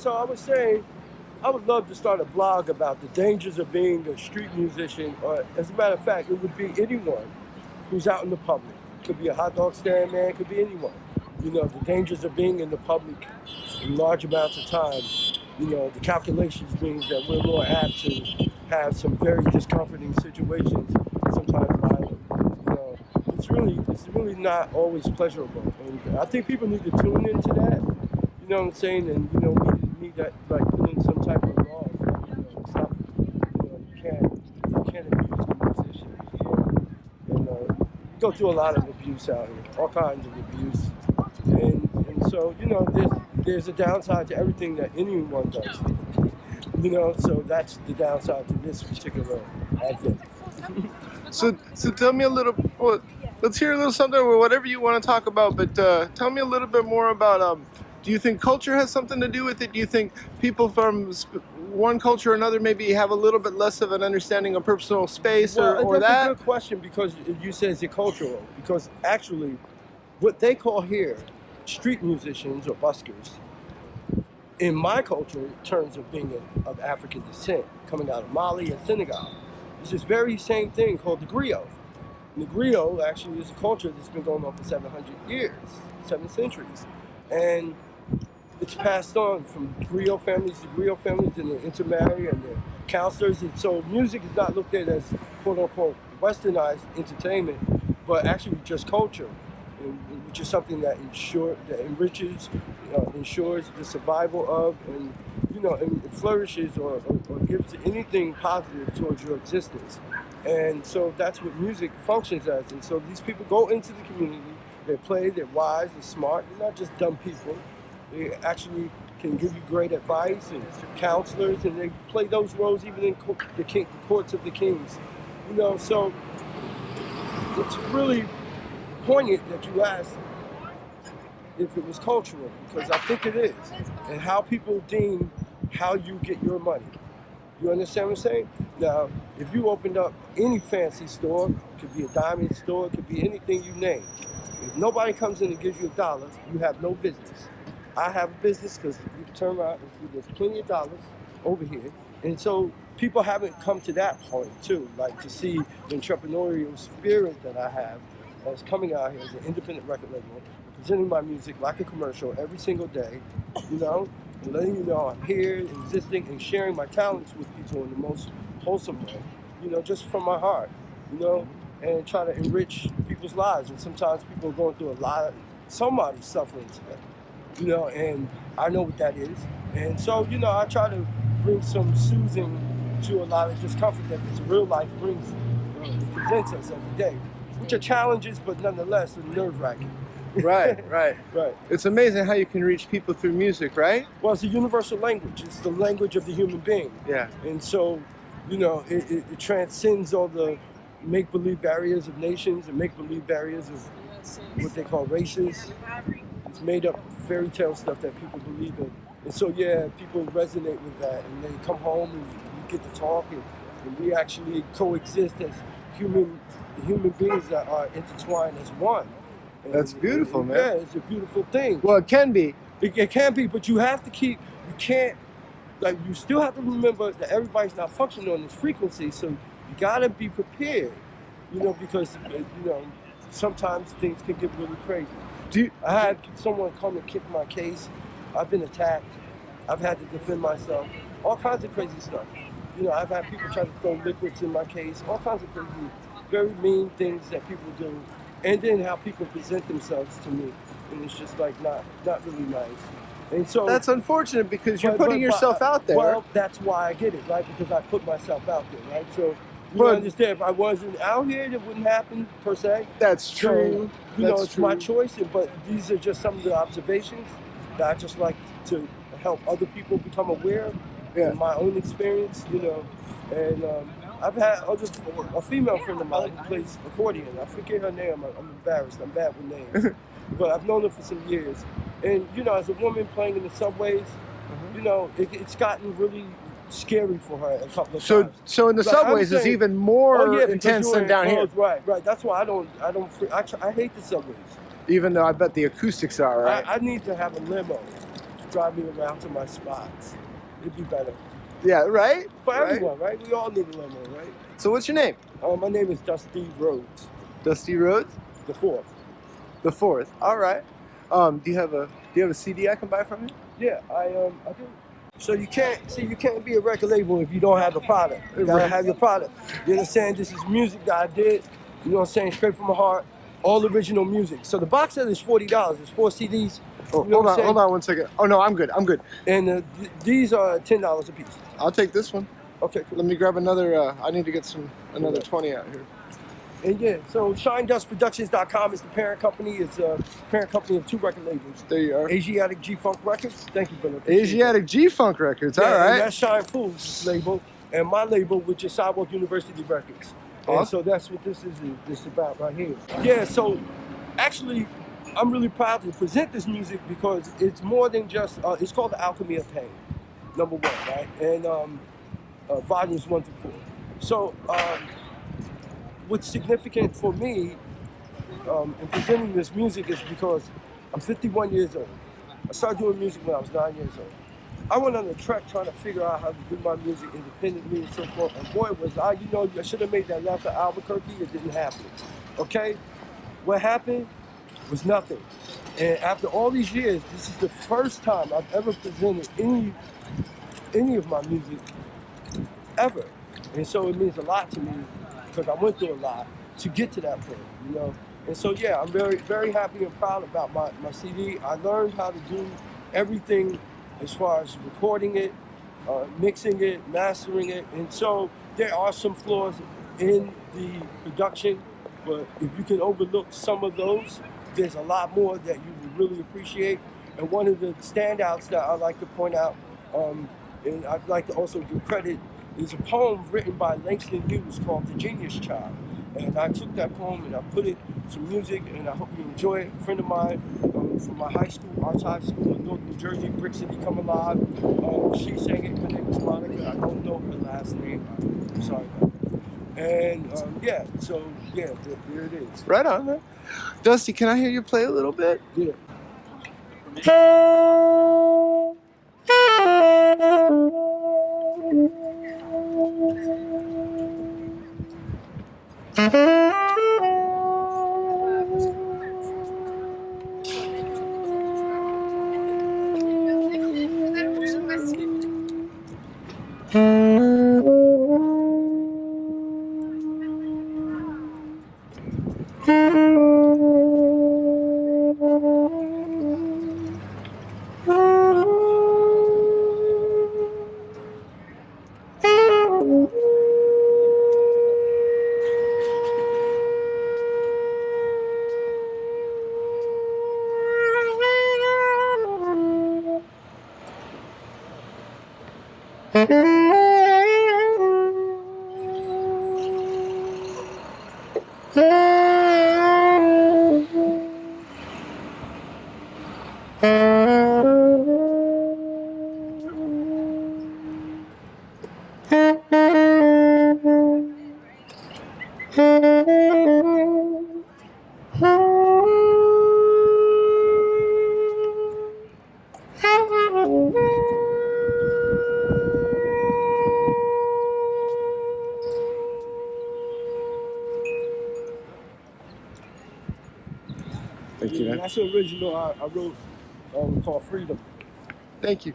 so I was saying, I would love to start a blog about the dangers of being a street musician, or as a matter of fact, it would be anyone who's out in the public. Could be a hot dog stand man, could be anyone. You know, the dangers of being in the public in large amounts of time. You know, the calculations means that we're more apt to have some very discomforting situations, sometimes violent. You know, it's really not always pleasurable. And I think people need to tune into that. You know what I'm saying? And you know, we need that, like, put in some type of laws. You know, stop. You know, you can't abuse the musicians. And you go through a lot of abuse out here, all kinds of abuse. And so, you know, there's a downside to everything that anyone does. You know, so that's the downside to this particular advent. So tell me a little. Well, let's hear a little something, or whatever you want to talk about. But tell me a little bit more about. Do you think culture has something to do with it? Do you think people from one culture or another maybe have a little bit less of an understanding of personal space, or that's that? a good question, because you say it's cultural. Because actually, what they call here street musicians or buskers, in my culture, in terms of being of African descent, coming out of Mali and Senegal, it's this very same thing called the griot. And the griot actually is a culture that's been going on for 700 years, 7 centuries. And it's passed on from griot families to griot families, and they intermarry and they're counselors. And so music is not looked at as quote unquote westernized entertainment, but actually just culture, which is something that enriches, ensures the survival of, and you know, and flourishes or gives anything positive towards your existence. And so that's what music functions as. And so these people go into the community, they play, they're wise, they're smart, they're not just dumb people. They actually can give you great advice and counselors, and they play those roles even in the courts of the kings. You know, so it's really poignant that you asked if it was cultural, because I think it is, and how people deem how you get your money. You understand what I'm saying? Now, if you opened up any fancy store, it could be a diamond store, it could be anything you name. If nobody comes in and gives you $1, you have no business. I have a business because you can turn around and there's plenty of dollars over here. And so people haven't come to that point too, like to see the entrepreneurial spirit that I have that's coming out here as an independent record label, presenting my music like a commercial every single day, you know, and letting you know I'm here, existing, and sharing my talents with people in the most wholesome way, you know, just from my heart, you know, and try to enrich people's lives. And sometimes people are going through a lot, somebody's suffering today, you know, and I know what that is. And so, you know, I try to bring some soothing to a lot of discomfort that this real life brings, presents us every day, which are challenges, but nonetheless, nerve-wracking. Right. Right. It's amazing how you can reach people through music, right? Well, it's a universal language. It's the language of the human being. Yeah. And so, you know, it transcends all the make-believe barriers of nations and make-believe barriers of what they call races. It's made up fairy tale stuff that people believe in. And so, yeah, people resonate with that, and they come home and we get to talk, and we actually coexist as human beings that are intertwined as one. And that's beautiful, man. Yeah, it's a beautiful thing. Well, it can be. It can be, but you have to keep, you can't, like, you still have to remember that everybody's not functioning on this frequency, so you gotta be prepared, you know, because, you know, sometimes things can get really crazy. I had someone come and kick my case. I've been attacked. I've had to defend myself. All kinds of crazy stuff. You know, I've had people try to throw liquids in my case. All kinds of crazy, very mean things that people do. And then how people present themselves to me. And it's just like not really nice. And so that's unfortunate because you're putting yourself out there. Well, that's why I get it, right? Because I put myself out there, right? So you understand, if I wasn't out here, it wouldn't happen per se. That's true. So, you know, it's my choice, but these are just some of the observations that I just like to help other people become aware of in my own experience, you know. And I've had a female friend of mine who plays accordion. I forget her name. I'm embarrassed. I'm bad with names. But I've known her for some years. And, you know, as a woman playing in the subways, you know, it's gotten really scary for her a couple of times. So in the subways it's even more intense than down here. Right. That's why I hate the subways. Even though I bet the acoustics are, right? I need to have a limo drive me around to my spots. It'd be better. Yeah, right? For Right? everyone, right? We all need a limo, right? So what's your name? My name is Dusty Rhodes, Dusty Rhodes? the fourth. The fourth. All right. Do you have a CD I can buy from you? Yeah, I do. So you can't be a record label if you don't have the product. You gotta have your product. You understand? This is music that I did. You know what I'm saying? Straight from my heart. All original music. So the box set is $40. It's 4 CDs. Oh, You know what I'm hold on one second. Oh no, I'm good. And these are $10 a piece. I'll take this one. Okay, cool. Let me grab another. I need to get another 20 out here. And yeah, so ShineDustProductions.com is the parent company. It's a parent company of 2 record labels. There you are. Asiatic G-Funk Records. Thank you, Billy. Asiatic G-Funk Records. All And right. that's Shine Foods label, and my label, which is Sidewalk University Records. And Awesome. so that's what this is about right here. Yeah, so actually, I'm really proud to present this music because it's more than just, it's called the Alchemy of Pain, #1, right? And volumes 1 through 4. So what's significant for me in presenting this music is because I'm 51 years old. I started doing music when I was 9 years old. I went on a trek trying to figure out how to do my music independently and so forth. And boy, was I, I should have made that left to Albuquerque. It didn't happen. Okay? What happened was nothing. And after all these years, this is the first time I've ever presented any of my music ever. And so it means a lot to me because I went through a lot to get to that point, And so, yeah, I'm very, very happy and proud about my CD. I learned how to do everything as far as recording it, mixing it, mastering it. And so there are some flaws in the production, but if you can overlook some of those, there's a lot more that you would really appreciate. And one of the standouts that I like to point out, and I'd like to also give credit, is a poem written by Langston Hughes called The Genius Child. And I took that poem and I put it to music, and I hope you enjoy it. A friend of mine from my high school, Arts High School in North New Jersey, Brick City, Come Alive. She sang it. Her name is Monica. I don't know her last name. I'm sorry about that. And there it is. Right on, man. Dusty, can I hear you play a little bit? Yeah. Thank you, man. That's the original I wrote called Freedom. Thank you.